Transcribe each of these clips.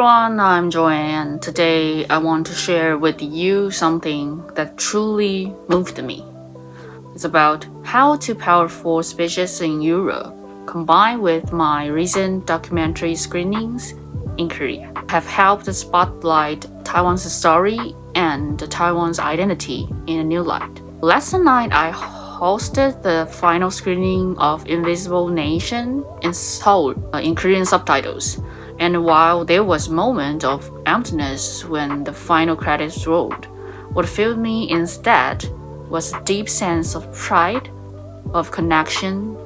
everyone, I'm Joanne. Today I want to share with you something that truly moved me. It's about how two powerful speeches in Europe, combined with my recent documentary screenings in Korea, have helped spotlight Taiwan's story and Taiwan's identity in a new light. Last night I hosted the final screening of Invisible Nation in Seoul in Korean subtitles. And while there was a moment of emptiness when the final credits rolled, what filled me instead was a deep sense of pride, of connection,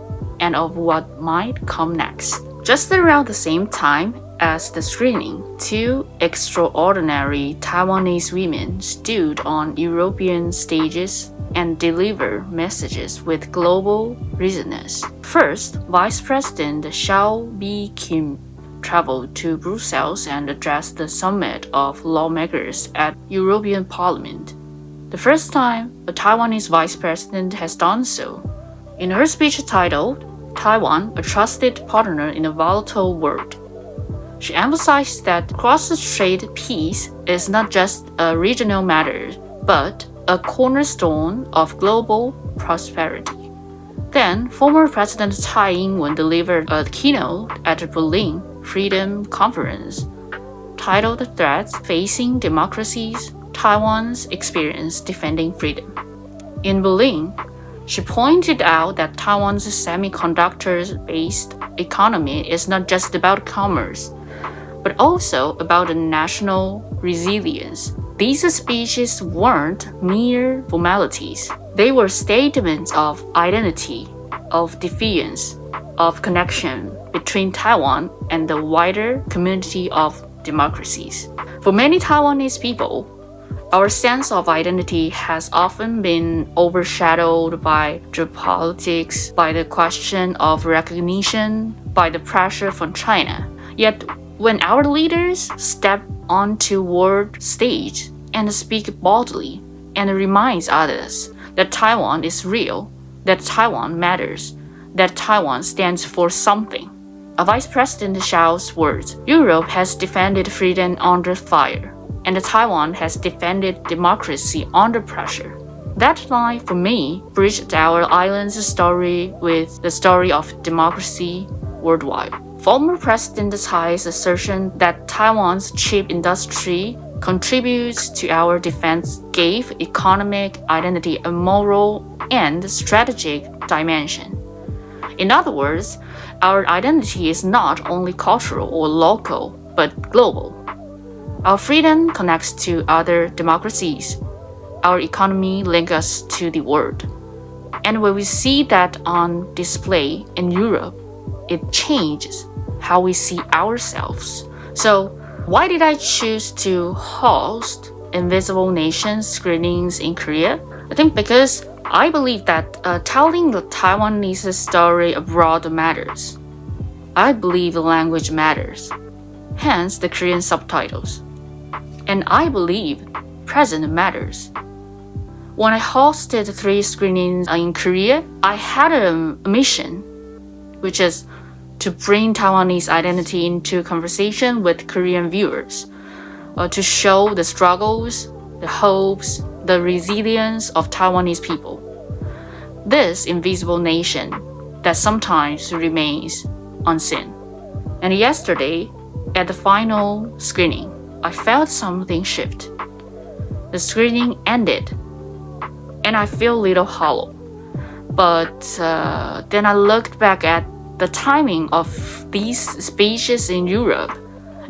and of what might come next. Just around the same time as the screening, two extraordinary Taiwanese women stood on European stages and delivered messages with global resonance. First, Vice President Hsiao Bi-khim traveled to Brussels and addressed the summit of lawmakers at European Parliament. The first time a Taiwanese vice president has done so. In her speech titled, Taiwan, a Trusted Partner in a Volatile World, she emphasized that cross-strait peace is not just a regional matter, but a cornerstone of global prosperity. Then, former President Tsai Ing-wen delivered a keynote at the Berlin Freedom Conference titled Threats Facing Democracies, Taiwan's Experience Defending Freedom. In Berlin, she pointed out that Taiwan's semiconductor-based economy is not just about commerce, but also about national resilience. These speeches weren't mere formalities. They were statements of identity, of defiance, of connection between Taiwan and the wider community of democracies. For many Taiwanese people, our sense of identity has often been overshadowed by geopolitics, by the question of recognition, by the pressure from China. Yet, when our leaders step onto world stage and speak boldly and reminds others that Taiwan is real, that Taiwan matters, that Taiwan stands for something. A Vice President Hsiao's words, Europe has defended freedom under fire, and Taiwan has defended democracy under pressure. That line, for me, bridged our island's story with the story of democracy worldwide. Former President Tsai's assertion that Taiwan's chip industry contributes to our defense gave economic identity a moral and strategic dimension. In other words, our identity is not only cultural or local, but global. Our freedom connects to other democracies. Our economy links us to the world. And when we see that on display in Europe, it changes how we see ourselves. So, why did I choose to host Invisible Nation screenings in Korea? I think because I believe that telling the Taiwanese story abroad matters. I believe the language matters, hence the Korean subtitles. And I believe present matters. When I hosted 3 screenings in Korea, I had a mission, which is to bring Taiwanese identity into conversation with Korean viewers, to show the struggles, the hopes, the resilience of Taiwanese people. This invisible nation that sometimes remains unseen. And yesterday, at the final screening, I felt something shift. The screening ended, and I feel a little hollow. But then I looked back at the timing of these speeches in Europe,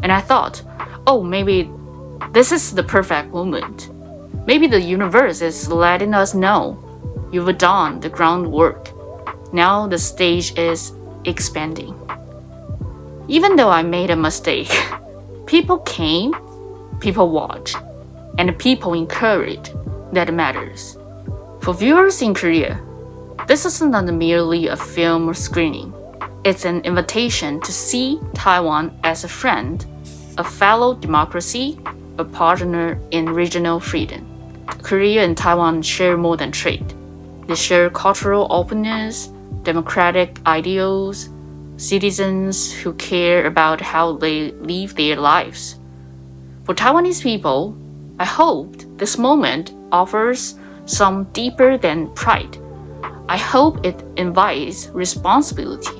and I thought, oh, maybe this is the perfect moment. Maybe the universe is letting us know you've done the groundwork. Now the stage is expanding. Even though I made a mistake, people came, people watched, and people encouraged. That matters. For viewers in Korea, this is not merely a film screening. It's an invitation to see Taiwan as a friend, a fellow democracy, a partner in regional freedom. Korea and Taiwan share more than trade. They share cultural openness, democratic ideals, citizens who care about how they live their lives. For Taiwanese people, I hoped this moment offers some deeper than pride. I hope it invites responsibility.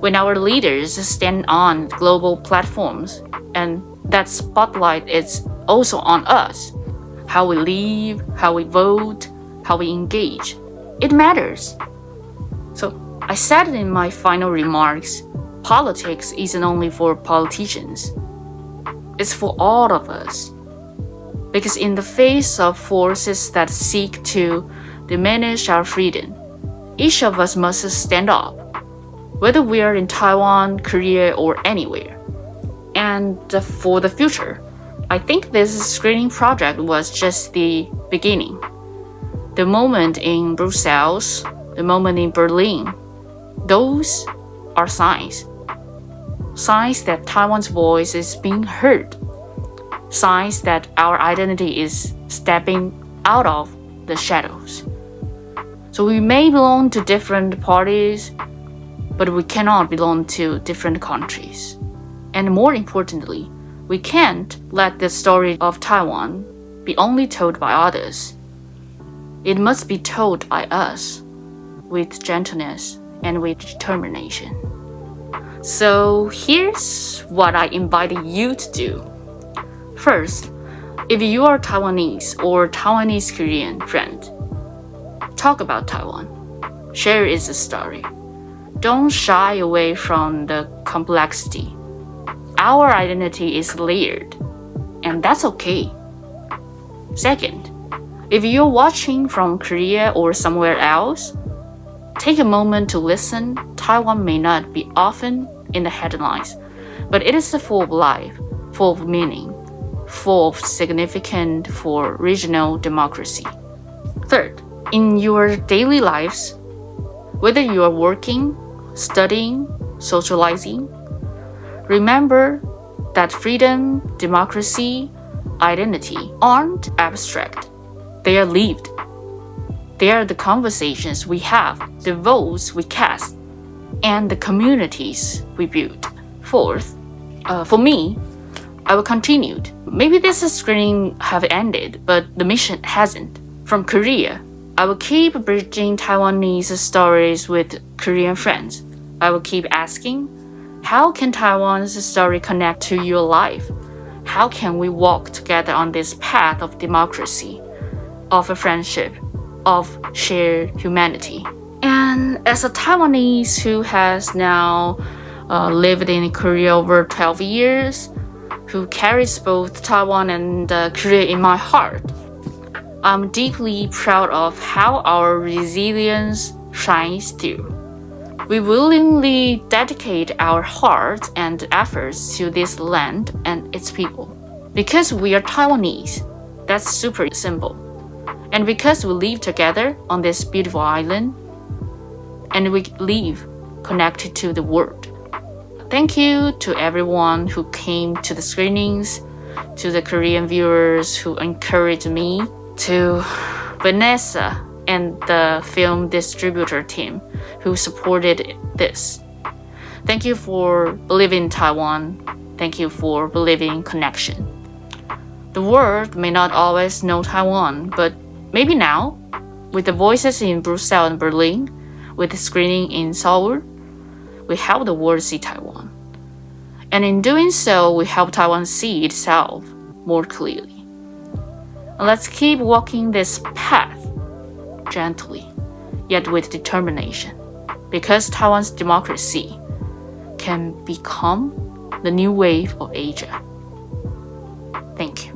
When our leaders stand on global platforms, and that spotlight is also on us, how we live, how we vote, how we engage, it matters. So I said in my final remarks, politics isn't only for politicians. It's for all of us. Because in the face of forces that seek to diminish our freedom, each of us must stand up, whether we are in Taiwan, Korea, or anywhere. And for the future, I think this screening project was just the beginning. The moment in Brussels, the moment in Berlin, those are signs. Signs that Taiwan's voice is being heard. Signs that our identity is stepping out of the shadows. So we may belong to different parties, but we cannot belong to different countries. And more importantly, we can't let the story of Taiwan be only told by others. It must be told by us with gentleness and with determination. So here's what I invited you to do. First, if you are Taiwanese or Taiwanese Korean friend, talk about Taiwan. Share its story. Don't shy away from the complexity. Our identity is layered, and that's okay. Second, if you're watching from Korea or somewhere else, take a moment to listen. Taiwan may not be often in the headlines, but it is full of life, full of meaning, full of significance for regional democracy. Third, in your daily lives, whether you are working, studying, socializing, remember that freedom, democracy, identity aren't abstract. They are lived. They are the conversations we have, the votes we cast, and the communities we build. Fourth, for me, I will continue. Maybe this screening have ended, but the mission hasn't. From Korea, I will keep bridging Taiwanese stories with Korean friends. I will keep asking, how can Taiwan's story connect to your life? How can we walk together on this path of democracy, of a friendship, of shared humanity? And as a Taiwanese who has now lived in Korea over 12 years, who carries both Taiwan and Korea in my heart, I'm deeply proud of how our resilience shines through. We willingly dedicate our hearts and efforts to this land and its people. Because we are Taiwanese, that's super simple. And because we live together on this beautiful island, and we live connected to the world. Thank you to everyone who came to the screenings, to the Korean viewers who encouraged me, to Vanessa and the film distributor team who supported this. Thank you for believing in Taiwan. Thank you for believing in connection. The world may not always know Taiwan, but maybe now, with the voices in Brussels and Berlin, with the screening in Seoul, we help the world see Taiwan. And in doing so, we help Taiwan see itself more clearly. And let's keep walking this path gently, yet with determination, because Taiwan's democracy can become the new wave of Asia. Thank you.